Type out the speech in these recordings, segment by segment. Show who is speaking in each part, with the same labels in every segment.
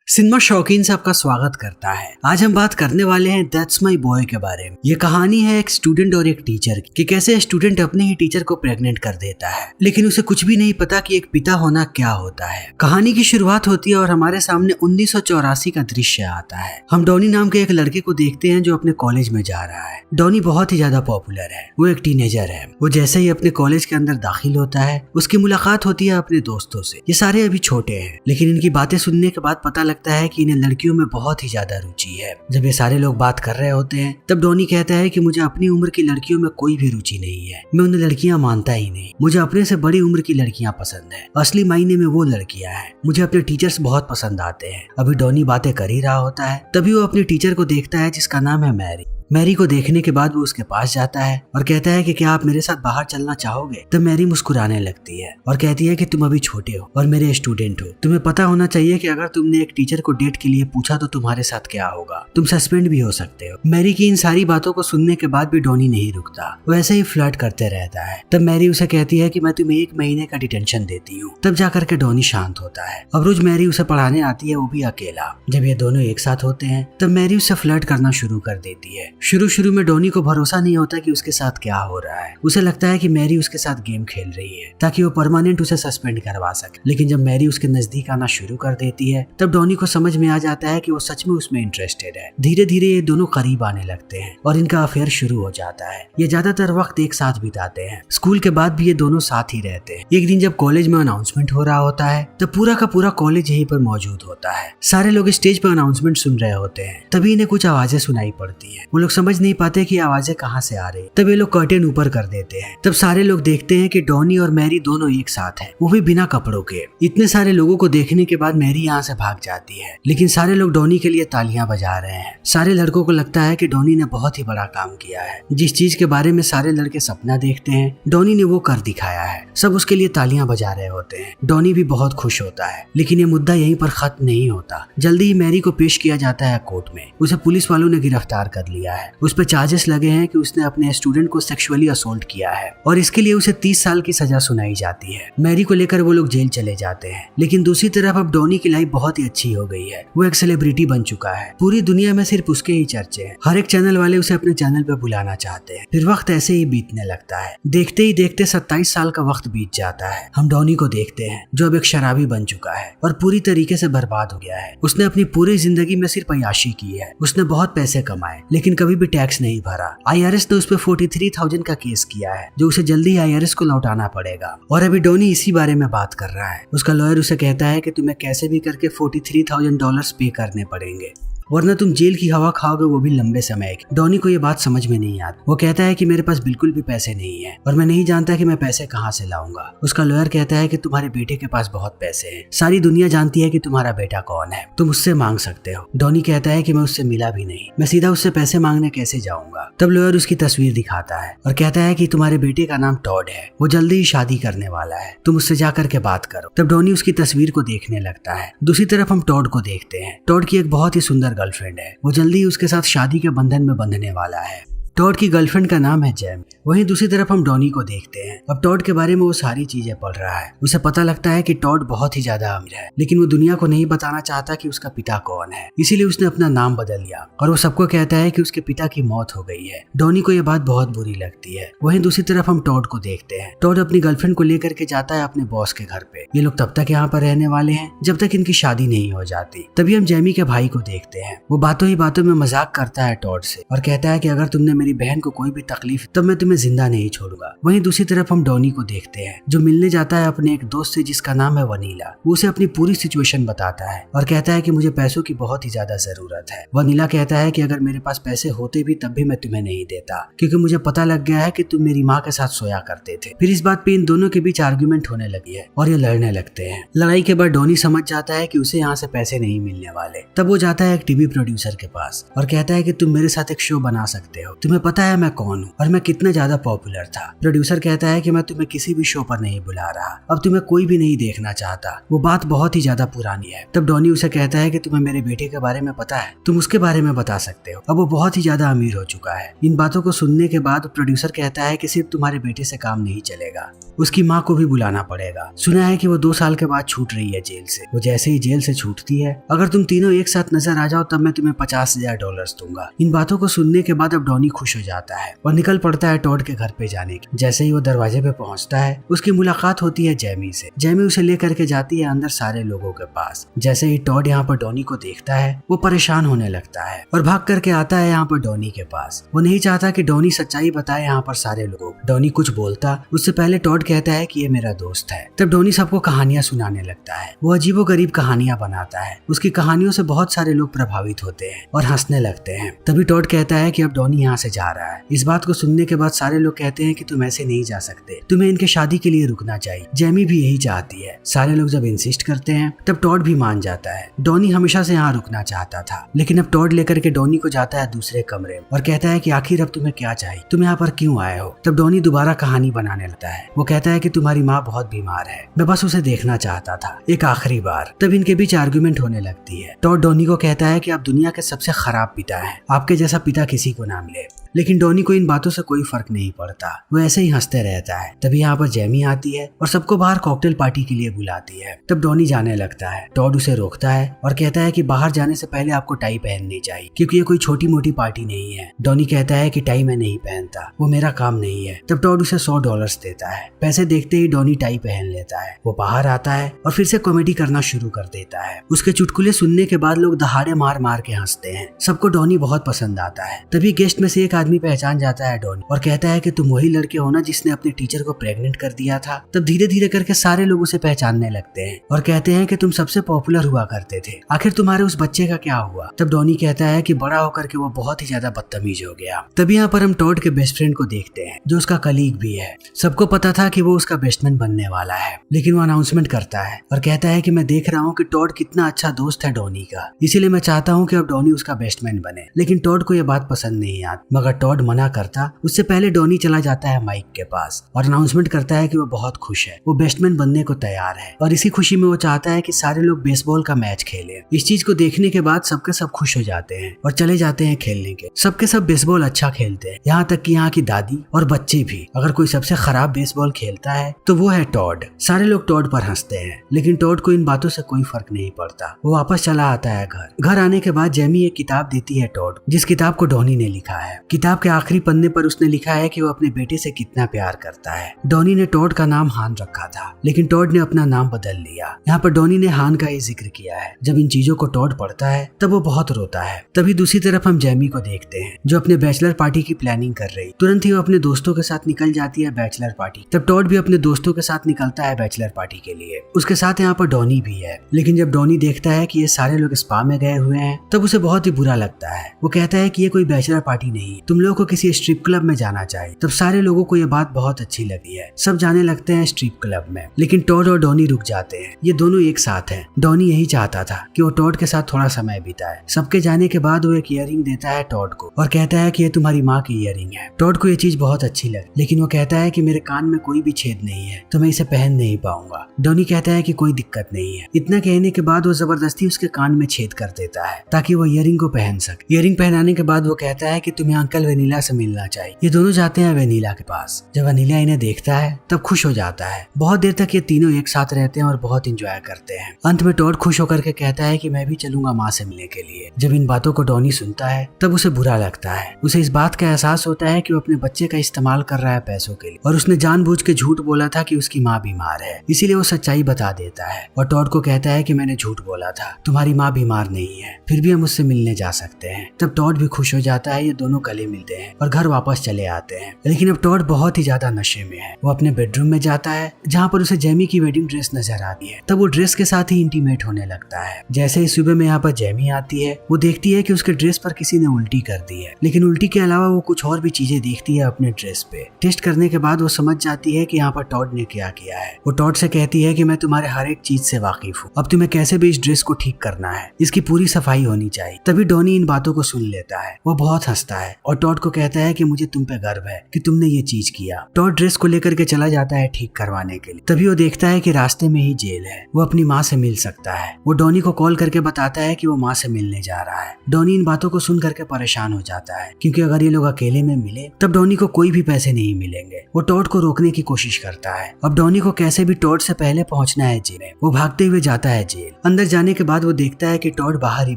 Speaker 1: Cinema शौकीन से आपका स्वागत करता है। आज हम बात करने वाले हैं दैट्स माय बॉय के बारे में। ये कहानी है एक स्टूडेंट और एक टीचर की, कि कैसे स्टूडेंट अपने ही टीचर को प्रेग्नेंट कर देता है, लेकिन उसे कुछ भी नहीं पता कि एक पिता होना क्या होता है। कहानी की शुरुआत होती है और हमारे सामने 1984 का दृश्य आता है। हम डॉनी नाम के एक लड़के को देखते हैं जो अपने कॉलेज में जा रहा है। डॉनी बहुत ही ज्यादा पॉपुलर है, वो एक टीनेजर है। वो जैसे ही अपने कॉलेज के अंदर दाखिल होता है, उसकी मुलाकात होती है अपने दोस्तों से। ये सारे अभी छोटे हैं, लेकिन इनकी बातें सुनने के बाद पता लगता है कि इन्हें लड़कियों में बहुत ही ज्यादा रुचि है। जब ये सारे लोग बात कर रहे होते हैं, तब डॉनी कहता है कि मुझे अपनी उम्र की लड़कियों में कोई भी रुचि नहीं है, मैं उन्हें लड़कियां मानता ही नहीं। मुझे अपने से बड़ी उम्र की लड़कियां पसंद है, असली मायने में वो लड़कियां हैं। मुझे अपने टीचर्स बहुत पसंद आते हैं। अभी डॉनी बातें कर ही रहा होता है, तभी वो अपने टीचर को देखता है जिसका नाम है मैरी। मैरी को देखने के बाद वो उसके पास जाता है और कहता है कि क्या आप मेरे साथ बाहर चलना चाहोगे। तब मैरी मुस्कुराने लगती है और कहती है कि तुम अभी छोटे हो और मेरे स्टूडेंट हो। तुम्हें पता होना चाहिए कि अगर तुमने एक टीचर को डेट के लिए पूछा तो तुम्हारे साथ क्या होगा, तुम सस्पेंड भी हो सकते हो। मैरी की इन सारी बातों को सुनने के बाद भी डॉनी नहीं रुकता, वो ऐसे ही फ्लर्ट करते रहता है। तब मैरी उसे कहती है कि मैं तुम्हें 1 महीने का डिटेंशन देती हूँ। तब जाकर के डॉनी शांत होता है। अब रोज मैरी उसे पढ़ाने आती है, वो भी अकेला। जब ये दोनों एक साथ होते हैं, तब मैरी उससे फ्लर्ट करना शुरू कर देती है। शुरू में डॉनी को भरोसा नहीं होता कि उसके साथ क्या हो रहा है। उसे लगता है कि मैरी उसके साथ गेम खेल रही है ताकि वो परमानेंट उसे सस्पेंड करवा सके। लेकिन जब मैरी उसके नजदीक आना शुरू कर देती है, तब डॉनी को समझ में आ जाता है कि वो सच में उसमें इंटरेस्टेड है। धीरे धीरे ये दोनों करीब आने लगते हैं और इनका अफेयर शुरू हो जाता है। ये ज्यादातर वक्त एक साथ बिताते हैं। स्कूल के बाद भी ये दोनों साथ ही रहते हैं। एक दिन जब कॉलेज में अनाउंसमेंट हो रहा होता है, तब पूरा का पूरा कॉलेज यहीं पर मौजूद होता है। सारे लोग स्टेज पर अनाउंसमेंट सुन रहे होते हैं। तभी इन्हें कुछ आवाजें सुनाई पड़ती है। वो लोग समझ नहीं पाते कि आवाजें कहां से आ रही। तब ये लोग कर्टेन ऊपर कर देते हैं। तब सारे लोग देखते हैं कि डॉनी और मैरी दोनों एक साथ हैं, वो भी बिना कपड़ों के। इतने सारे लोगों को देखने के बाद मैरी यहाँ से भाग जाती है, लेकिन सारे लोग डॉनी के लिए तालियां बजा रहे हैं। सारे लड़कों को लगता है कि डॉनी ने बहुत ही बड़ा काम किया है। जिस चीज के बारे में सारे लड़के सपना देखते हैं, डॉनी ने वो कर दिखाया है। सब उसके लिए तालियां बजा रहे होते हैं। डॉनी भी बहुत खुश होता है, लेकिन ये मुद्दा यहीं पर खत्म नहीं होता। जल्दी ही मैरी को पेश किया जाता है कोर्ट में। उसे पुलिस वालों ने गिरफ्तार कर लिया है। उस पर चार्जेस लगे हैं कि उसने अपने स्टूडेंट को सेक्सुअली असोल्ट किया है और इसके लिए उसे 30 साल की सजा सुनाई जाती है। मैरी को लेकर वो लोग जेल चले जाते हैं। लेकिन दूसरी तरफ अब डॉनी की लाइफ बहुत ही अच्छी हो गई है। वो एक सेलिब्रिटी बन चुका है। पूरी दुनिया में सिर्फ उसके ही चर्चे हैं। हर एक चैनल वाले उसे अपने चैनल पे बुलाना चाहते हैं। फिर वक्त ऐसे ही बीतने लगता है। देखते ही देखते 27 साल का वक्त बीत जाता है। हम डॉनी को देखते हैं जो अब एक शराबी बन चुका है और पूरी तरीके से बर्बाद हो गया है। उसने अपनी पूरी जिंदगी में सिर्फ अय्याशी की है। उसने बहुत पैसे कमाए, लेकिन कभी भी टैक्स नहीं भरा। IRS ने उस पर 43,000 का केस किया है, जो उसे जल्दी IRS को लौटाना पड़ेगा। और अभी डॉनी इसी बारे में बात कर रहा है। उसका लॉयर उसे कहता है कि तुम्हें कैसे भी करके $43,000 पे करने पड़ेंगे, वरना तुम जेल की हवा खाओगे, वो भी लंबे समय की। डॉनी को ये बात समझ में नहीं आती। वो कहता है कि मेरे पास बिल्कुल भी पैसे नहीं है और मैं नहीं जानता कि मैं पैसे कहाँ से लाऊंगा। उसका लॉयर कहता है कि तुम्हारे बेटे के पास बहुत पैसे हैं, सारी दुनिया जानती है कि तुम्हारा बेटा कौन है, तुम उससे मांग सकते हो। डॉनी कहता है कि मैं उससे मिला भी नहीं, मैं सीधा उससे पैसे मांगने कैसे जाऊंगा। तब लॉयर उसकी तस्वीर दिखाता है और कहता है कि तुम्हारे बेटे का नाम टॉड है, वो जल्दी ही शादी करने वाला है, तुम उससे जाकर के बात करो। तब डॉनी उसकी तस्वीर को देखने लगता है। दूसरी तरफ हम टॉड को देखते हैं। टॉड की एक बहुत ही सुंदर गर्लफ्रेंड है। वो जल्दी ही उसके साथ शादी के बंधन में बंधने वाला है। टॉड की गर्लफ्रेंड का नाम है जेम। वहीं दूसरी तरफ हम डॉनी को देखते हैं। अब टॉड के बारे में वो सारी चीजें पढ़ रहा है। उसे पता लगता है कि टॉड बहुत ही ज्यादा अमीर है, लेकिन वो दुनिया को नहीं बताना चाहता कि उसका पिता कौन है। इसीलिए उसने अपना नाम बदल लिया और वो सबको कहता है कि उसके पिता की मौत हो गई है। डॉनी को ये बात बहुत बुरी लगती है। वहीं दूसरी तरफ हम टॉड को देखते हैं। टॉड अपनी गर्लफ्रेंड को लेकर के जाता है अपने बॉस के घर पे। ये लोग तब तक यहाँ पर रहने वाले हैं जब तक इनकी शादी नहीं हो जाती। तभी हम जेमी के भाई को देखते हैं। वो बातों ही बातों में मजाक करता है टॉड से और कहता है कि अगर तुमने मेरी बहन को कोई भी तकलीफ, तब मैं तुम्हें जिंदा नहीं छोड़ूंगा। वहीं दूसरी तरफ हम डॉनी को देखते हैं, जो मिलने जाता है अपने एक दोस्त से जिसका नाम है वनीला। वो उसे अपनी पूरी सिचुएशन बताता है और कहता है कि मुझे पैसों की बहुत ही ज्यादा जरूरत है। वनीला कहता है कि अगर मेरे पास पैसे होते भी तब भी मैं तुम्हें नहीं देता, क्योंकि मुझे पता लग गया है कि तुम मेरी माँ के साथ सोया करते थे। फिर इस बात पे इन दोनों के बीच आर्ग्यूमेंट होने लगी है और ये लड़ने लगते हैं। लड़ाई के बाद डॉनी समझ जाता है कि उसे यहाँ से पैसे नहीं मिलने वाले। तब वो जाता है एक टीवी प्रोड्यूसर के पास और कहता है कि तुम मेरे साथ एक शो बना सकते हो, तुम्हें तुम्हें पता है मैं कौन हूँ और मैं कितना ज्यादा पॉपुलर था। प्रोड्यूसर कहता है कि मैं तुम्हें किसी भी शो पर नहीं बुला रहा, अब तुम्हें कोई भी नहीं देखना चाहता। वो बात बहुत ही ज्यादा पुरानी है। तब डॉनी उसे कहता है कि तुम्हें मेरे बेटे के बारे में पता है, तुम उसके बारे में बता सकते हो। अब वो बहुत ही ज्यादा अमीर हो चुका है। इन बातों को सुनने के बाद प्रोड्यूसर कहता है कि सिर्फ तुम्हारे बेटे से काम नहीं चलेगा, उसकी माँ को भी बुलाना पड़ेगा। सुना है कि वो 2 साल के बाद छूट रही है जेल से। वो जैसे ही जेल से छूटती है, अगर तुम तीनों एक साथ नजर आ जाओ तब मैं तुम्हें $50,000 दूंगा। इन बातों को सुनने के बाद अब डॉनी खुश हो जाता है और निकल पड़ता है टॉड के घर पे जाने की। जैसे ही वो दरवाजे पे पहुंचता है, उसकी मुलाकात होती है जेमी से। जेमी उसे लेकर के जाती है अंदर सारे लोगों के पास। जैसे ही टॉड यहाँ पर डॉनी को देखता है, वो परेशान होने लगता है और भाग करके आता है यहाँ पर डॉनी के पास। वो नहीं चाहता कि डॉनी सच्चाई बताए यहाँ पर सारे लोगों। डॉनी कुछ बोलता उससे पहले टॉड कहता है कि ये मेरा दोस्त है। तब डॉनी सबको कहानियां सुनाने लगता है। वो अजीबोगरीब कहानियां बनाता है। उसकी कहानियों से बहुत सारे लोग प्रभावित होते हैं और हंसने लगते हैं। तभी टॉड कहता है कि अब डॉनी यहाँ से जा रहा है। इस बात को सुनने के बाद सारे लोग कहते हैं कि तुम ऐसे नहीं जा सकते, तुम्हें इनके शादी के लिए रुकना चाहिए। जेमी भी यही चाहती है। सारे लोग जब इंसिस्ट करते हैं तब टॉड भी मान जाता है। डॉनी हमेशा से यहाँ रुकना चाहता था, लेकिन अब टॉड लेकर के डॉनी को जाता है दूसरे कमरे में और कहता है कि आखिर अब तुम्हें क्या चाहिए, तुम यहाँ पर क्यों आए हो। तब डॉनी दोबारा कहानी बनाने लगता है। वो कहता है कि तुम्हारी माँ बहुत बीमार है, मैं बस उसे देखना चाहता था एक आखिरी बार। तब इनके बीच आर्गुमेंट होने लगती है। टॉड डॉनी को कहता है कि आप दुनिया के सबसे खराब पिता हैं, आपके जैसा पिता किसी को ना मिले। लेकिन डॉनी को इन बातों से कोई फर्क नहीं पड़ता, वो ऐसे ही हंसते रहता है। तभी यहाँ पर जेमी आती है और सबको बाहर कॉकटेल पार्टी के लिए बुलाती है। तब डॉनी जाने लगता है। टॉड उसे रोकता है और कहता है कि बाहर जाने से पहले आपको टाई पहननी चाहिए, क्योंकि ये कोई छोटी मोटी पार्टी नहीं है। डॉनी कहता है कि टाई मैं नहीं पहनता, वो मेरा काम नहीं है। तब टॉड उसे $100 देता है। पैसे देखते ही डॉनी टाई पहन लेता है। वो बाहर आता है और फिर से कॉमेडी करना शुरू कर देता है। उसके चुटकुले सुनने के बाद लोग दहाड़े मार मार के हंसते हैं। सबको डॉनी बहुत पसंद आता है। तभी गेस्ट में से एक आदमी पहचान जाता है डॉनी और कहता है कि तुम वही लड़के हो ना जिसने अपने टीचर को प्रेग्नेंट कर दिया था। तब धीरे धीरे करके सारे लोग उसे पहचानने लगते हैं और कहते हैं कि तुम सबसे पॉपुलर हुआ करते थे, आखिर तुम्हारे उस बच्चे का क्या हुआ। तब डॉनी कहता है कि बड़ा होकर के वो बहुत ही ज्यादा बदतमीज हो गया। तभी यहाँ पर हम टॉड के बेस्ट फ्रेंड को देखते हैं, जो उसका कलीग भी है। सबको पता था कि वो उसका बेस्टमैन बनने वाला है, लेकिन वो अनाउंसमेंट करता है और कहता है कि मैं देख रहा हूँ कि टॉड कितना अच्छा दोस्त है डॉनी का, इसीलिए मैं चाहता हूँ कि अब डॉनी उसका बेस्टमैन बने। लेकिन टॉड को यह बात पसंद नहीं आती, मगर टॉड मना करता उससे पहले डॉनी चला जाता है माइक के पास और अनाउंसमेंट करता है कि वो बहुत खुश है, वो बेस्टमैन बनने को तैयार है और इसी खुशी में वो चाहता है कि सारे लोग बेसबॉल का मैच खेलें। इस चीज को देखने के बाद सबके सब खुश हो जाते हैं और चले जाते हैं खेलने के। सबके सब बेसबॉल अच्छा खेलते हैं, यहाँ तक कि यहाँ की दादी और बच्चे भी। अगर कोई सबसे खराब बेसबॉल खेलता है तो वो है टॉड। सारे लोग टॉड पर हंसते हैं, लेकिन टॉड को इन बातों से कोई फर्क नहीं पड़ता। वो वापस चला आता है घर आने के बाद जेमी एक किताब देती है टॉड, जिस किताब को डॉनी ने लिखा है। किताब के आखिरी पन्ने पर उसने लिखा है कि वो अपने बेटे से कितना प्यार करता है। डॉनी ने टॉड का नाम हान रखा था, लेकिन टॉड ने अपना नाम बदल लिया। यहाँ पर डॉनी ने हान का ही जिक्र किया है। जब इन चीजों को टॉड पढ़ता है तब वो बहुत रोता है। तभी दूसरी तरफ हम जेमी को देखते हैं, जो अपने बैचलर पार्टी की प्लानिंग कर रही। तुरंत ही वो अपने दोस्तों के साथ निकल जाती है बैचलर पार्टी। तब टॉड भी अपने दोस्तों के साथ निकलता है बैचलर पार्टी के लिए। उसके साथ यहाँ पर डॉनी भी है। लेकिन जब डॉनी देखता है कि ये सारे लोग स्पा में गए हुए हैं, तब उसे बहुत ही बुरा लगता है। वो कहता है कि ये कोई बैचलर पार्टी नहीं, तुम लोगों को किसी स्ट्रिप क्लब में जाना चाहिए। तब सारे लोगों को ये बात बहुत अच्छी लगी है, सब जाने लगते हैं स्ट्रिप क्लब में। लेकिन टॉड और डॉनी रुक जाते हैं, ये दोनों एक साथ हैं। डॉनी यही चाहता था कि वो टॉड के साथ थोड़ा समय बिताए। सबके जाने के बाद वो एक ईयरिंग देता है टॉड को और कहता है कि ये तुम्हारी माँ की ईयरिंग है। टॉड को ये चीज बहुत अच्छी लगी, लेकिन वो कहता है कि मेरे कान में कोई भी छेद नहीं है, तो मैं इसे पहन नहीं पाऊंगा। डॉनी कहता है कि कोई दिक्कत नहीं है। इतना कहने के बाद वो जबरदस्ती उसके कान में छेद कर देता है ताकि वो ईयरिंग को पहन सके। ईयरिंग पहनाने के बाद वो कहता है कि तुम्हें अंकल वेनिला से मिलना चाहिए। ये दोनों जाते हैं वेनिला के पास। जब वेनिला इन्हें देखता है तब खुश हो जाता है। बहुत देर तक ये तीनों एक साथ रहते हैं और बहुत इंजॉय करते हैं। अंत में टॉड खुश होकर के कहता है कि मैं भी चलूंगा माँ से मिलने के लिए। जब इन बातों को डॉनी सुनता है तब उसे बुरा लगता है। उसे इस बात का एहसास होता है कि वो अपने बच्चे का इस्तेमाल कर रहा है पैसों के लिए, और उसने जानबूझ के झूठ बोला था कि उसकी माँ बीमार है, इसीलिए वो सच्चाई बता देता है और टॉड को कहता है कि मैंने झूठ बोला था, तुम्हारी माँ बीमार नहीं है, फिर भी हम उससे मिलने जा सकते हैं। तब टॉड भी खुश हो जाता है। ये दोनों गले मिलते हैं और घर वापस चले आते हैं। लेकिन अब टॉड बहुत ही ज्यादा नशे में है। वो अपने बेडरूम में जाता है जहाँ पर उसे जेमी की वेडिंग ड्रेस नजर आती है। तब वो ड्रेस के साथ ही इंटीमेट होने लगता है। जैसे ही सुबह में यहाँ पर जेमी आती है, वो देखती है कि उसके ड्रेस पर किसी ने उल्टी कर दी है। लेकिन उल्टी के अलावा वो कुछ और भी चीजें देखती है अपने ड्रेस पे। टेस्ट करने के बाद वो समझ जाती है कि यहाँ पर टॉड ने क्या किया है। वो टॉड से कहती है कि मैं तुम्हारे हर एक चीज से वाकिफ हूँ, अब तुम्हें कैसे भी इस ड्रेस को ठीक करना है, इसकी पूरी सफाई होनी चाहिए। तभी डॉनी इन बातों को सुन लेता है। वो बहुत हंसता है और और टॉड को कहता है कि मुझे तुम पे गर्व है कि तुमने ये चीज किया। टॉड ड्रेस को लेकर के चला जाता है ठीक करवाने के लिए। तभी वो देखता है कि रास्ते में ही जेल है, वो अपनी माँ से मिल सकता है। वो डॉनी को कॉल करके बताता है कि वो माँ से मिलने जा रहा है। डॉनी इन बातों को सुन करके परेशान हो जाता है, क्योंकि अगर ये लोग अकेले में मिले तब डॉनी को कोई भी पैसे नहीं मिलेंगे। वो टॉड को रोकने की कोशिश करता है। अब डॉनी को कैसे भी टॉड से पहले पहुंचना है जेल में। वो भागते हुए जाता है जेल। अंदर जाने के बाद वो देखता है कि टॉड बाहर ही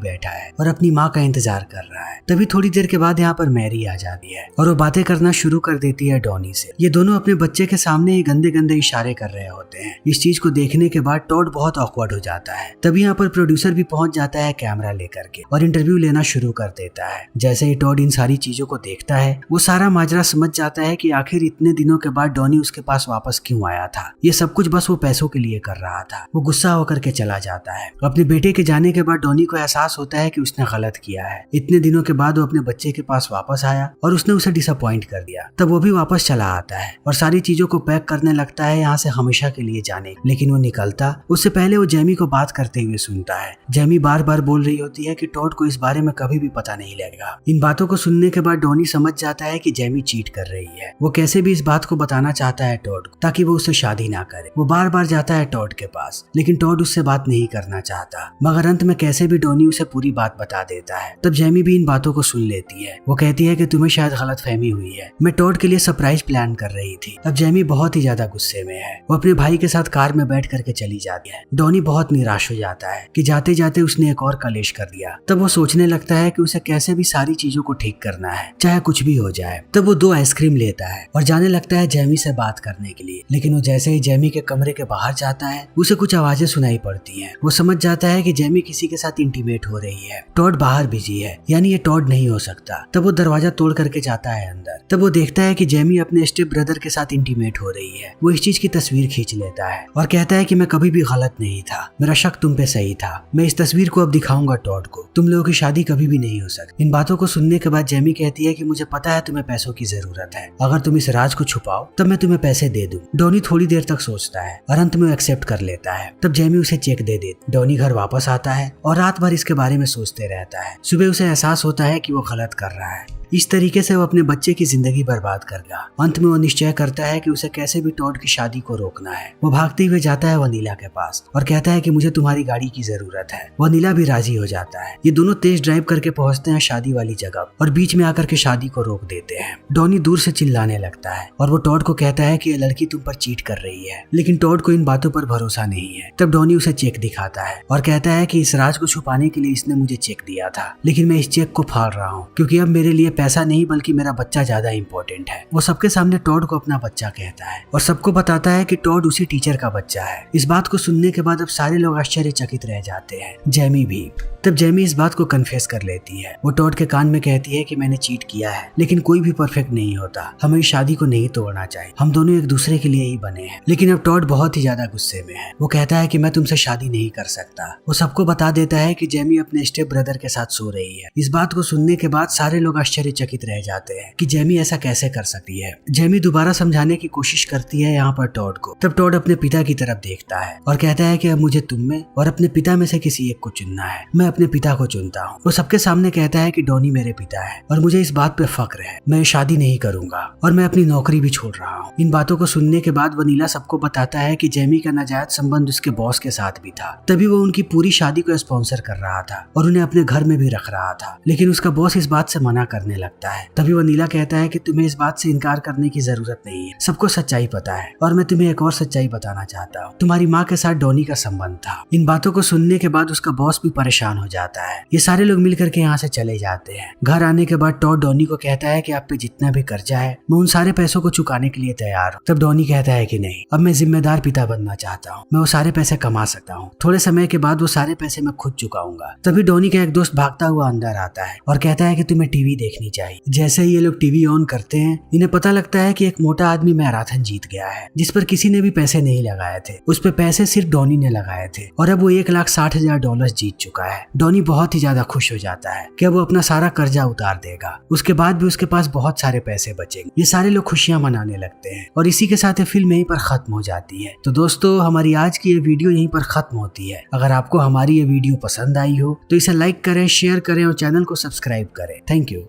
Speaker 1: बैठा है और अपनी माँ का इंतजार कर रहा है। तभी थोड़ी देर के बाद यहाँ पर मैरी आ जाती है और वो बातें करना शुरू कर देती है डॉनी से। ये दोनों अपने बच्चे के सामने ही गंदे गंदे इशारे कर रहे होते हैं। इस चीज को देखने के बाद टॉड बहुत ऑकवर्ड हो जाता है। तभी यहाँ पर प्रोड्यूसर भी पहुंच जाता है कैमरा लेकर के और इंटरव्यू लेना शुरू कर देता है। जैसे ही टॉड इन सारी चीजों को देखता है वो सारा माजरा समझ जाता है कि आखिर इतने दिनों के बाद डॉनी उसके पास वापस क्यों आया था। ये सब कुछ बस वो पैसों के लिए कर रहा था। वो गुस्सा होकर के चला जाता है। अपने बेटे के जाने के बाद डॉनी को एहसास होता है कि उसने गलत किया है। इतने दिनों के बाद वो अपने बच्चे के पास वापस आया और उसने उसे डिसअपॉइंट कर दिया। तब वो भी वापस चला आता है और सारी चीजों को पैक करने लगता है यहाँ से हमेशा के लिए जाने। लेकिन वो निकलता उससे पहले वो जेमी को बात करते हुए सुनता है। जेमी बार बार बोल रही होती है कि टॉड को इस बारे में कभी भी पता नहीं लगेगा। इन बातों को सुनने के बाद डॉनी समझ जाता है कि जेमी चीट कर रही है। वो कैसे भी इस बात को बताना चाहता है टॉड को, ताकि वो उससे शादी ना करे। वो बार बार जाता है टॉड के पास, लेकिन टॉड उससे बात नहीं करना चाहता। मगर अंत में कैसे भी डॉनी उसे पूरी बात बता देता है। तब जेमी भी इन बातों को सुन लेती है। वो कहती है कि तुम्हें शायद गलतफहमी हुई है, मैं टॉड के लिए सरप्राइज प्लान कर रही थी। अब जेमी बहुत ही ज्यादा गुस्से में है। वो अपने भाई के साथ कार में बैठ करके चली जाती है। डॉनी बहुत निराश हो जाता है कि जाते जाते उसने एक और कलेश कर दिया। तब वो सोचने लगता है कि उसे कैसे भी सारी चीजों को ठीक करना है, चाहे कुछ भी हो जाए। तब वो 2 आइसक्रीम लेता है और जाने लगता है जेमी से बात करने के लिए। लेकिन वो जैसे ही जेमी के कमरे के बाहर जाता है उसे कुछ आवाजें सुनाई पड़ती हैं। वो समझ जाता है कि जेमी किसी के साथ इंटीमेट हो रही है। टॉड बाहर बिजी है, यानी ये टॉड नहीं हो सकता। तब वो दरवाजा तोड़ करके जाता है अंदर। तब वो देखता है कि जेमी अपने स्टेप ब्रदर के साथ इंटीमेट हो रही है। वो इस चीज की तस्वीर खींच लेता है और कहता है कि मैं कभी भी गलत नहीं था, मेरा शक तुम पे सही था। मैं इस तस्वीर को अब दिखाऊंगा टॉड को, तुम लोगों की शादी कभी भी नहीं हो सकती। इन बातों को सुनने के बाद जेमी कहती है कि मुझे पता है तुम्हें पैसों की जरूरत है, अगर तुम इस राज को छुपाओ तब मैं तुम्हें पैसे दे दूं। डॉनी थोड़ी देर तक सोचता है और अंत में वो एक्सेप्ट कर लेता है। तब जेमी उसे चेक दे देती। डॉनी घर वापस आता है और रात भर इसके बारे में सोचते रहता है। सुबह उसे एहसास होता है कि वो गलत कर रहा है। इस तरीके से वो अपने बच्चे की जिंदगी बर्बाद कर गया। अंत में वो निश्चय करता है कि उसे कैसे भी टॉड की शादी को रोकना है। वो भागते हुए जाता है वनीला के पास और कहता है कि मुझे तुम्हारी गाड़ी की जरूरत है। वनीला भी राजी हो जाता है। ये दोनों तेज ड्राइव करके पहुंचते हैं शादी वाली जगह और बीच में आकर के शादी को रोक देते हैं। डॉनी दूर से चिल्लाने लगता है और वो टॉड को कहता है कि ये लड़की तुम पर चीट कर रही है। लेकिन टॉड को इन बातों पर भरोसा नहीं है। तब डॉनी उसे चेक दिखाता है और कहता है कि इस राज को छुपाने के लिए इसने मुझे चेक दिया था, लेकिन मैं इस चेक को फाड़ रहा हूँ क्योंकि अब मेरे लिए पैसा नहीं बल्कि मेरा बच्चा ज्यादा इंपॉर्टेंट है। वो सबके सामने टॉड को अपना बच्चा कहता है और सबको बताता है कि टॉड उसी टीचर का बच्चा है। इस बात को सुनने के बाद अब सारे लोग आश्चर्यचकित रह जाते हैं, जेमी भी। तब जेमी इस बात को कन्फेस कर लेती है। वो टॉड के कान में कहती है कि मैंने चीट किया है, लेकिन कोई भी परफेक्ट नहीं होता, हमें शादी को नहीं तोड़ना चाहिए, हम दोनों एक दूसरे के लिए ही बने हैं। लेकिन अब टॉड बहुत ही ज्यादा गुस्से में है। वो कहता है कि मैं तुमसे शादी नहीं कर सकता। वो सबको बता देता है कि जेमी अपने स्टेप ब्रदर के साथ सो रही है। इस बात को सुनने के बाद सारे लोग आश्चर्यचकित रह जाते हैं कि जेमी ऐसा कैसे कर सकती है। जेमी दोबारा समझाने की कोशिश करती है यहाँ पर टॉड को। तब टॉड अपने पिता की तरफ देखता है और कहता है कि अब मुझे तुम में और अपने पिता में से किसी एक को चुनना है। मैं अपने पिता को चुनता हूँ। वो सबके सामने कहता है कि डॉनी मेरे पिता है और मुझे इस बात पे फक्र है। मैं शादी नहीं करूंगा और मैं अपनी नौकरी भी छोड़ रहा हूँ। इन बातों को सुनने के बाद वनीला सबको बताता है कि जेमी का नाजायज संबंध उसके बॉस के साथ भी था। तभी वो उनकी पूरी शादी को स्पॉन्सर कर रहा था और उन्हें अपने घर में भी रख रहा था। लेकिन उसका बॉस इस बात से मना करने लगता है। तभी वनीला कहता है कि तुम्हें इस बात से इनकार करने की जरूरत नहीं है, सबको सच्चाई पता है और मैं तुम्हें एक और सच्चाई बताना चाहता हूँ, तुम्हारी माँ के साथ डॉनी का संबंध था। इन बातों को सुनने के बाद उसका बॉस भी परेशान हो जाता है। ये सारे लोग मिलकर के यहाँ से चले जाते हैं। घर आने के बाद टॉड डॉनी को कहता है कि आप पे जितना भी कर्जा है मैं उन सारे पैसों को चुकाने के लिए तैयार हूँ। तब डॉनी कहता है कि नहीं, अब मैं जिम्मेदार पिता बनना चाहता हूँ, मैं वो सारे पैसे कमा सकता हूँ, थोड़े समय के बाद वो सारे पैसे मैं खुद चुकाऊंगा। तभी डॉनी का एक दोस्त भागता हुआ अंदर आता है और कहता है कि तुम्हें टीवी देखनी चाहिए। जैसे ही ये लोग टीवी ऑन करते हैं इन्हें पता लगता है कि एक मोटा आदमी मैराथन जीत गया है जिस पर किसी ने भी पैसे नहीं लगाए थे। उस पे पैसे सिर्फ डॉनी ने लगाए थे और अब वो $1,60,000 जीत चुका है। डॉनी बहुत ही ज्यादा खुश हो जाता है कि अब वो अपना सारा कर्जा उतार देगा। उसके बाद भी उसके पास बहुत सारे पैसे बचेंगे। ये सारे लोग खुशियां मनाने लगते हैं और इसी के साथ ये फिल्म यहीं पर खत्म हो जाती है। तो दोस्तों हमारी आज की ये वीडियो यहीं पर खत्म होती है। अगर आपको हमारी ये वीडियो पसंद आई हो तो इसे लाइक करें, शेयर करें और चैनल को सब्सक्राइब करें। Thank you.